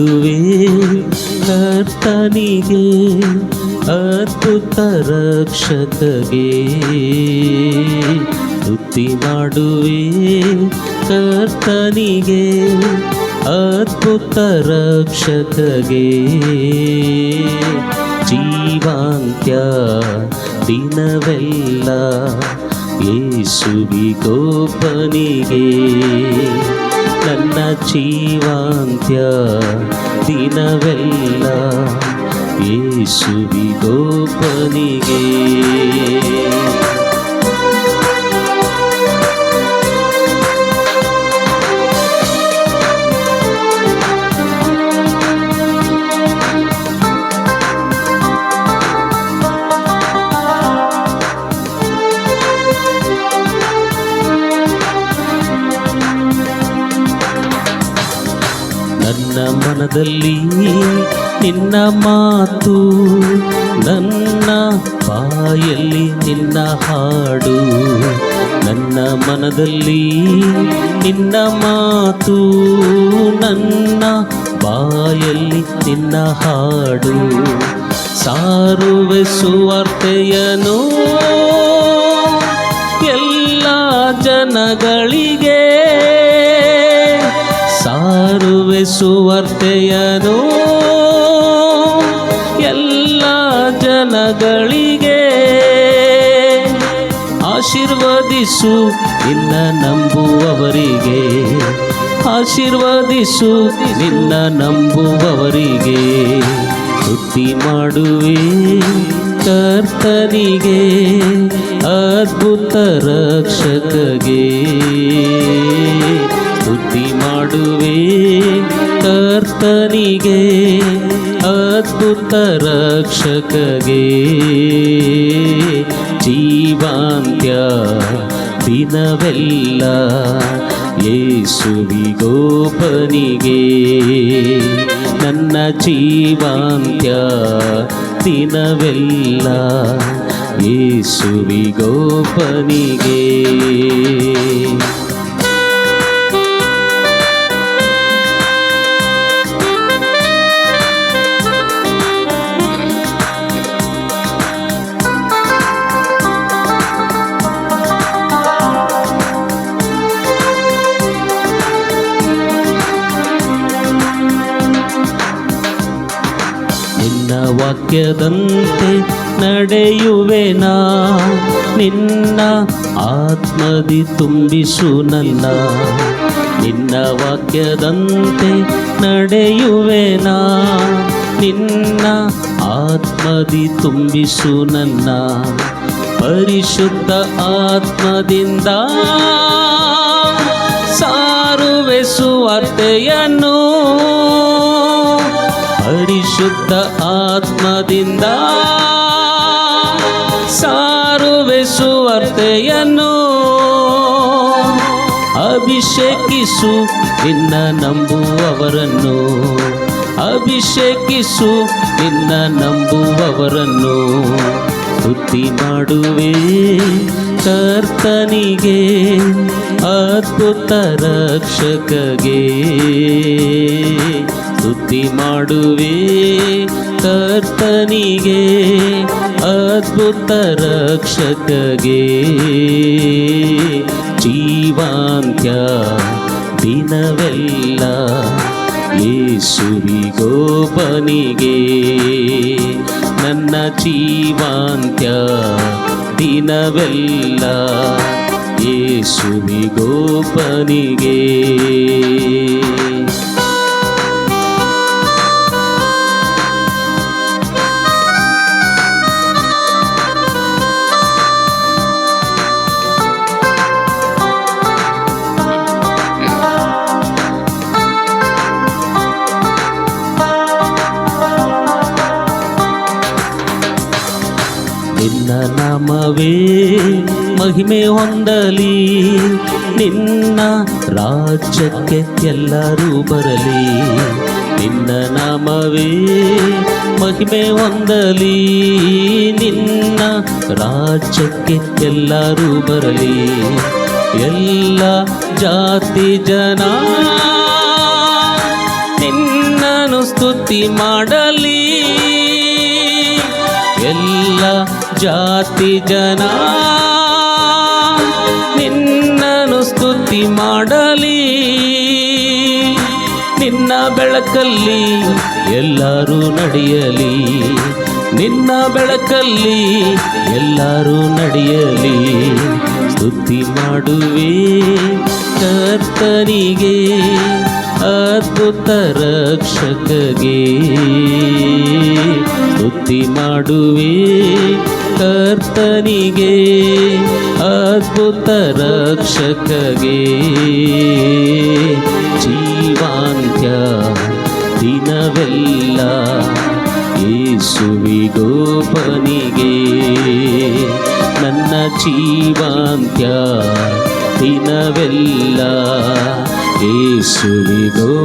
ಮಾಡುವೆ ಕರ್ತನಿಗೆ, ಅದ್ಭುತ ರಕ್ಷಕಗೆ. ಸ್ತುತಿ ಮಾಡುವೆ ಕರ್ತನಿಗೆ, ಅದ್ಭುತ ರಕ್ಷಕಗೆ. ಜೀವಾಂತ್ಯ ದಿನವೆಲ್ಲ ಯೇಸುವಿಗೊಬ್ಬನಿಗೆ, ನನ್ನ ಜೀವಾಂತ್ಯ ದಿನವೆಲ್ಲ ಯೇಸುವಿಗೊಬ್ಬನಿಗೆ. ನನ್ನ ಮನದಲ್ಲಿ ನಿನ್ನ ಮಾತು, ನನ್ನ ಬಾಯಲ್ಲಿ ನಿನ್ನ ಹಾಡು. ನನ್ನ ಮನದಲ್ಲಿ ನಿನ್ನ ಮಾತು, ನನ್ನ ಬಾಯಲ್ಲಿ ನಿನ್ನ ಹಾಡು. ಸಾರುವೆ ಸುವಾರ್ತೆಯನು ಎಲ್ಲ ಜನಗಳಿಗೆ, ಸಾರುವೆ ಸುವಾರ್ತೆಯನು ಎಲ್ಲ ಜನಗಳಿಗೆ. ಆಶೀರ್ವದಿಸು ನಿನ್ನ ನಂಬುವವರಿಗೆ, ಆಶೀರ್ವದಿಸು ನಿನ್ನ ನಂಬುವವರಿಗೆ. ಸ್ತುತಿ ಮಾಡುವೆ ಕರ್ತನಿಗೆ, ಅದ್ಭುತ ರಕ್ಷಕಗೆ. ಸ್ತುತಿ ಮಾಡುವೆ ಕರ್ತನಿಗೆ, ಅದ್ಭುತ ರಕ್ಷಕಗೆ. ಜೀವಾಂತ್ಯ ದಿನವೆಲ್ಲ ಯೇಸುವಿಗೊಬ್ಬನಿಗೆ, ನನ್ನ ಜೀವಾಂತ್ಯ ದಿನವೆಲ್ಲ ಯೇಸುವಿಗೊಬ್ಬನಿಗೆ. ನಿನ್ನ ವಾಕ್ಯದಂತೆ ನಡೆಯುವೆನಾ, ನಿನ್ನ ಆತ್ಮದಿ ತುಂಬಿಸು ನನ್ನ. ನಿನ್ನ ವಾಕ್ಯದಂತೆ ನಡೆಯುವೆನಾ, ನಿನ್ನ ಆತ್ಮದಿ ತುಂಬಿಸು ನನ್ನ. ಪರಿಶುದ್ಧ ಆತ್ಮದಿಂದ ಸಾರುವೆ ಸುವಾರ್ತೆಯನ್ನು, ಪರಿಶುದ್ಧ ಆತ್ಮದಿಂದ ಸಾರುವೆ ಸುವಾರ್ತೆಯನ್ನು. ಅಭಿಷೇಕಿಸು ನಿನ್ನ ನಂಬುವವರನ್ನು, ಅಭಿಷೇಕಿಸು ನಿನ್ನ ನಂಬುವವರನ್ನು. ಸ್ತುತಿ ಮಾಡುವೆ ಕರ್ತನಿಗೆ, ಅದ್ಭುತ ರಕ್ಷಕಗೆ. ಸ್ತುತಿ ಮಾಡುವೆ ಕರ್ತನಿಗೆ, ಅದ್ಭುತ ರಕ್ಷಕಗೆ. ಜೀವಾಂತ್ಯ ದಿನವೆಲ್ಲ ಯೇಸುವಿಗೊಬ್ಬನಿಗೆ, ನನ್ನ ಜೀವಾಂತ್ಯ ದಿನವೆಲ್ಲ ಯೇಸುವಿಗೊಬ್ಬನಿಗೆ. ನಿನ್ನ ನಾಮವೇ ಮಹಿಮೆ ಹೊಂದಲಿ, ನಿನ್ನ ರಾಜ್ಯಕ್ಕೆ ಎಲ್ಲರೂ ಬರಲಿ. ನಿನ್ನ ನಾಮವೇ ಮಹಿಮೆ ಹೊಂದಲಿ, ನಿನ್ನ ರಾಜ್ಯಕ್ಕೆ ಎಲ್ಲರೂ ಬರಲಿ. ಎಲ್ಲ ಜಾತಿ ಜನ ನಿನ್ನ ನಿನ್ನನು ಸ್ತುತಿ ಮಾಡಲಿ ಎಲ್ಲ ಜಾತಿ ಜನ ನಿನ್ನನು ಸ್ತುತಿ ಮಾಡಲಿ ನಿನ್ನ ಬೆಳಕಲ್ಲಿ ಎಲ್ಲರೂ ನಡೆಯಲಿ ನಿನ್ನ ಬೆಳಕಲ್ಲಿ ಎಲ್ಲರೂ ನಡೆಯಲಿ ಸ್ತುತಿ ಮಾಡುವೆ ಕರ್ತನಿಗೆ ಅದ್ಭುತ ರಕ್ಷಕಗೆ ಸ್ತುತಿ ಮಾಡುವೆ ಕರ್ತನಿಗೆ ಅದ್ಭುತ ರಕ್ಷಕಗೆ ಜೀವಾಂತ್ಯ ದಿನವೆಲ್ಲ ಯೇಸುವಿಗೋಪನಿಗೆ ನನ್ನ ಜೀವಾಂತ್ಯ ದಿನವೆಲ್ಲ ಯೇಸುವಿಗೋಪನಿಗೆ